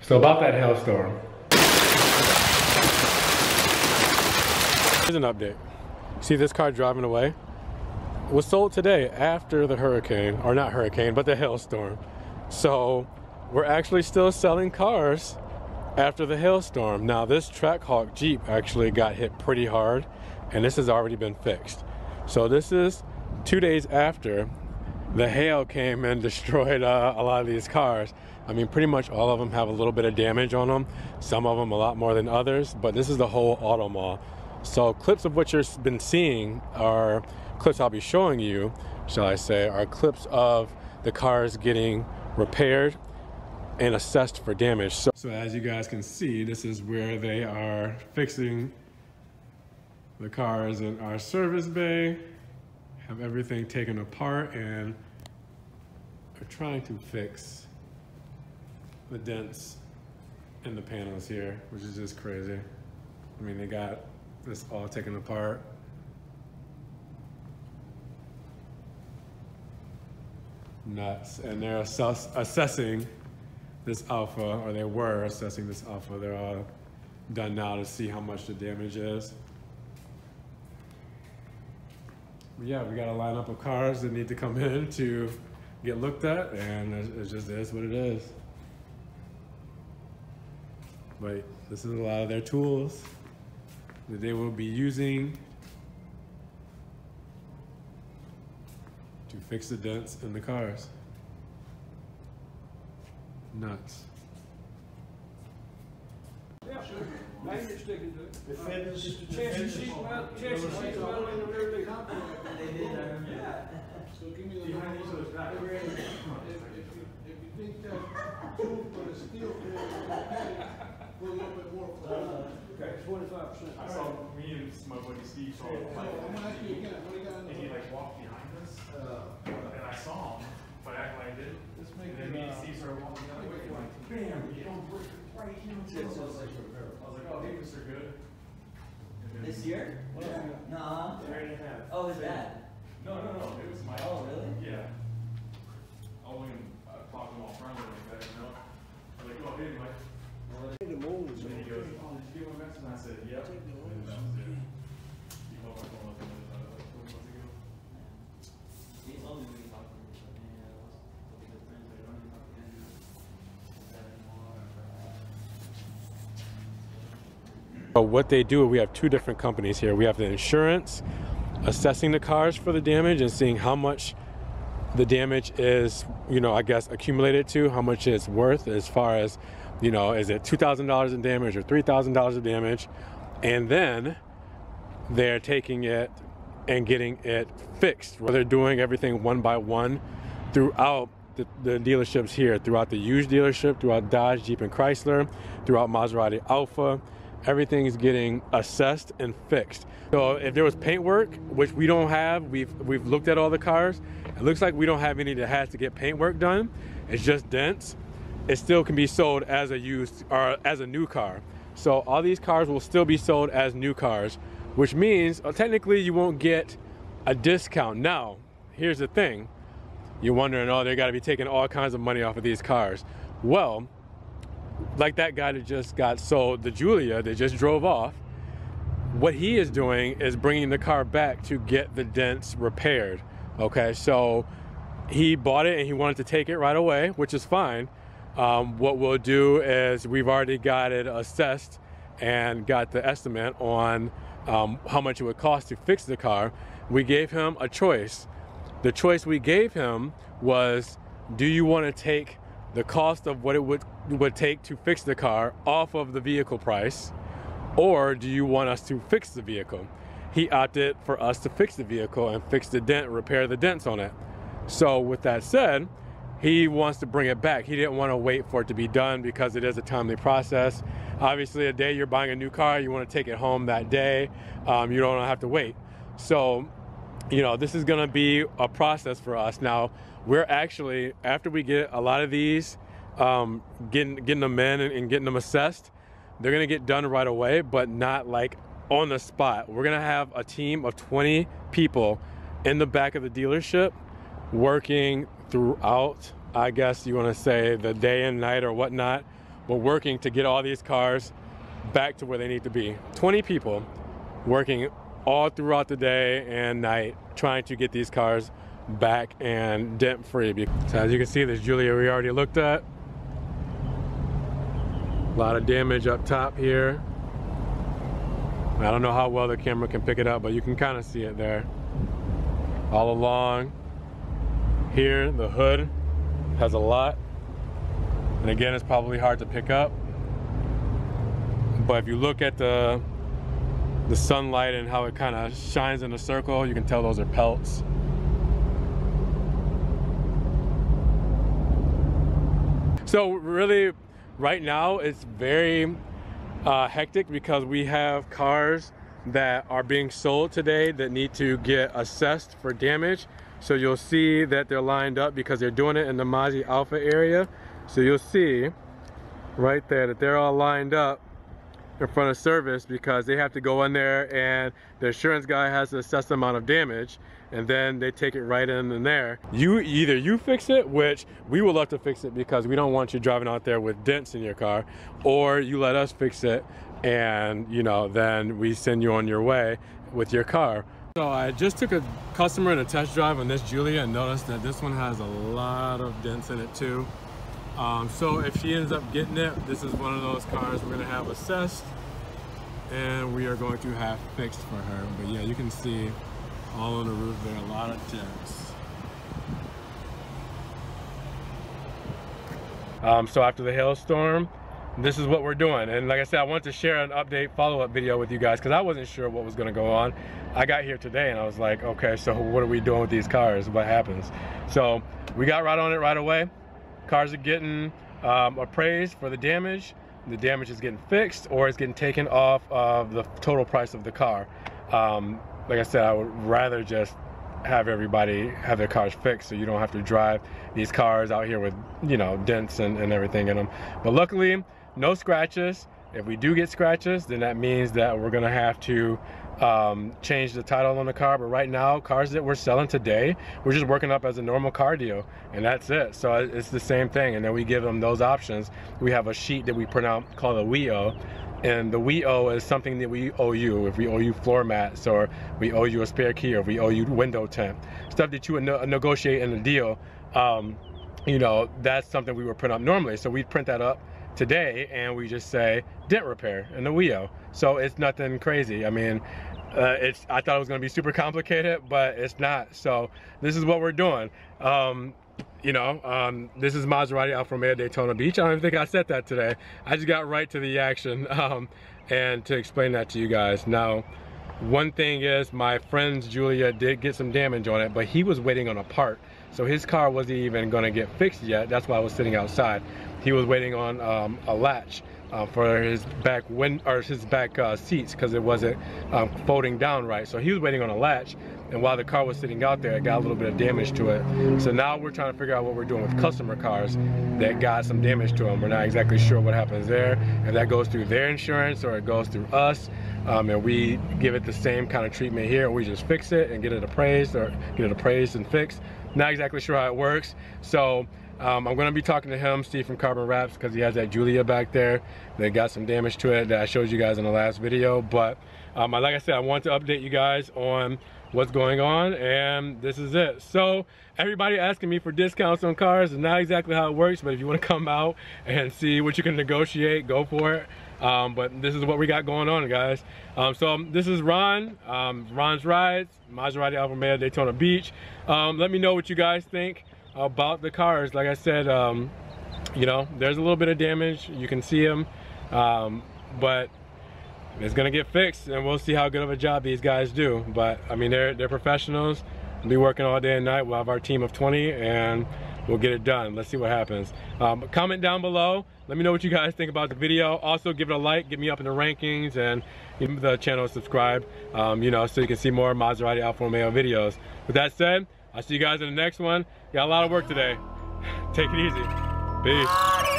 So about that hailstorm. Here's an update. See this car driving away? It was sold today after the hurricane, or not hurricane, but the hailstorm. So we're actually still selling cars after the hailstorm. Now this Trackhawk Jeep actually got hit pretty hard, and this has already been fixed. So this is 2 days after the hail came and destroyed a lot of these cars. I mean, pretty much all of them have a little bit of damage on them. Some of them a lot more than others, but this is the whole auto mall. So clips of what you've been seeing are clips I'll be showing you, shall I say, are clips of the cars getting repaired and assessed for damage. So as you guys can see, this is where they are fixing the cars in our service bay, have everything taken apart, and are trying to fix the dents in the panels here, which is just crazy. I mean, they got this all taken apart. Nuts. And they're assessing this Alfa, or they were assessing this Alfa. They're all done now to see how much the damage is. But yeah, we got a lineup of cars that need to come in to get looked at, and it just is what it is. But this is a lot of their tools that they will be using to fix the dents in the cars. Nuts. Yeah, sure. Now you're sticking to it. The fitness, just the chassis sheet metal, chassis sheet metal in the rear leaf. They did, yeah. So give me the behind these others back. If you think that tool for the steel will a little bit more. Okay, 25%. I saw me and my buddy Steve saw it. I'm gonna ask you again, what do you got in the And he like walked behind us, and I saw him, but I acted like I did. Let's make And then me and it, Steve started walking the other way, like, bam, you don't break it right here. I was like, oh, hey, Mr. Good. And then- This year? Yeah. Nuh-uh. 3.5. Oh, is that? No, it was my. Oh, really? Yeah. I wasn't talking all friendly like that, you know? I was like, oh, hey, Mike. the mold is And then he goes, oh, did you get my message? And I said, yep. And that was it. He called my phone up and like 4 months ago. He told me we talked to him, but yeah, we'll be good friends, but I don't even talk to him anymore. So what they do, we have two different companies here. We have the insurance assessing the cars for the damage and seeing how much the damage is, you know, I guess accumulated to, how much it's worth as far as, you know, is it $2,000 in damage or $3,000 of damage? And then they're taking it and getting it fixed. Where they're doing everything one by one throughout the dealerships here, throughout the used dealership, throughout Dodge, Jeep, and Chrysler, throughout Maserati Alfa. Everything is getting assessed and fixed. So if there was paint work, which we don't have, we've looked at all the cars. It looks like we don't have any that has to get paint work done. It's just dents. It still can be sold as a used or as a new car. So all these cars will still be sold as new cars, which means technically you won't get a discount. Now, here's the thing. You're wondering, oh, they got to be taking all kinds of money off of these cars. Well, like that guy that just got sold, the Giulia, that just drove off, what he is doing is bringing the car back to get the dents repaired. Okay, so he bought it and he wanted to take it right away, which is fine. What we'll do is we've already got it assessed and got the estimate on how much it would cost to fix the car. We gave him a choice. The choice we gave him was, do you want to take the cost of what it would take to fix the car off of the vehicle price, or do you want us to fix the vehicle? He opted for us to fix the vehicle and fix the dent, repair the dents on it. So with that said, he wants to bring it back. He didn't want to wait for it to be done because it is a timely process. Obviously, the day you're buying a new car, you want to take it home that day. You don't have to wait. So, you know, this is going to be a process for us. Now, we're actually, after we get a lot of these, getting them in and getting them assessed, they're going to get done right away, but not like on the spot. We're going to have a team of 20 people in the back of the dealership working throughout, I guess you want to say, the day and night or whatnot, but working to get all these cars back to where they need to be. 20 people working all throughout the day and night trying to get these cars back and dent free. So as you can see, this Giulia we already looked at. A lot of damage up top here. I don't know how well the camera can pick it up, but you can kind of see it there. All along here, the hood has a lot. And again, it's probably hard to pick up. But if you look at the sunlight and how it kind of shines in a circle, you can tell those are pelts. So really, right now, it's very hectic because we have cars that are being sold today that need to get assessed for damage. So you'll see that they're lined up because they're doing it in the Mazzi Alfa area. So you'll see right there that they're all lined up in front of service because they have to go in there and the insurance guy has to assess the amount of damage, and then they take it right in there. Either you fix it, which we would love to fix it because we don't want you driving out there with dents in your car, or you let us fix it and, you know, then we send you on your way with your car. So I just took a customer in a test drive on this Giulia and noticed that this one has a lot of dents in it too. So if she ends up getting it, this is one of those cars we're gonna have assessed and we are going to have fixed for her. But yeah, you can see all on the roof there, a lot of dents. So after the hailstorm, this is what we're doing. And like I said, I wanted to share an update follow-up video with you guys because I wasn't sure what was gonna go on. I got here today and I was like, okay, so what are we doing with these cars? What happens? So we got right on it right away. Cars are getting appraised for the damage. The damage is getting fixed or it's getting taken off of the total price of the car. Like I said, I would rather just have everybody have their cars fixed so you don't have to drive these cars out here with, you know, dents and everything in them. But luckily, no scratches. If we do get scratches, then that means that we're gonna have to change the title on the car. But right now, cars that we're selling today, we're just working up as a normal car deal, and that's it. So it's the same thing, and then we give them those options. We have a sheet that we print out called a we owe, and the we owe is something that we owe you. If we owe you floor mats, or we owe you a spare key, or if we owe you window tint, stuff that you would negotiate in a deal, you know, that's something we would print up normally. So we print that up today and we just say dent repair in the WEO. So it's nothing crazy. I mean, I thought it was going to be super complicated, but it's not. So this is what we're doing. You know, this is Maserati Alfa Romeo Daytona Beach. I don't even think I said that today. I just got right to the action and to explain that to you guys. Now, one thing is my friend's Giulia did get some damage on it, but he was waiting on a part. So his car wasn't even going to get fixed yet. That's why I was sitting outside. He was waiting on a latch for his back seats because it wasn't folding down right. So he was waiting on a latch, and while the car was sitting out there, it got a little bit of damage to it. So now we're trying to figure out what we're doing with customer cars that got some damage to them. We're not exactly sure what happens there, if that goes through their insurance or it goes through us, and we give it the same kind of treatment here, or we just fix it and get it appraised, or get it appraised and fixed. Not exactly sure how it works. So I'm going to be talking to him, Steve from Carbon Wraps, because he has that Giulia back there that got some damage to it that I showed you guys in the last video. But like I said, I want to update you guys on what's going on, and this is it. So everybody asking me for discounts on cars is not exactly how it works, but if you want to come out and see what you can negotiate, go for it. But this is what we got going on, guys. So this is Ron, Ron's Rides, Maserati Alfa Romeo Daytona Beach. Let me know what you guys think about the cars. Like I said, you know, there's a little bit of damage. You can see them, but it's gonna get fixed, and we'll see how good of a job these guys do. But I mean, they're professionals. We'll be working all day and night. We'll have our team of 20, and we'll get it done. Let's see what happens. Comment down below. Let me know what you guys think about the video. Also, give it a like, get me up in the rankings, and give the channel a subscribe, you know, so you can see more Maserati Alfa Romeo videos. With that said, I'll see you guys in the next one. Got a lot of work today. Take it easy. Peace.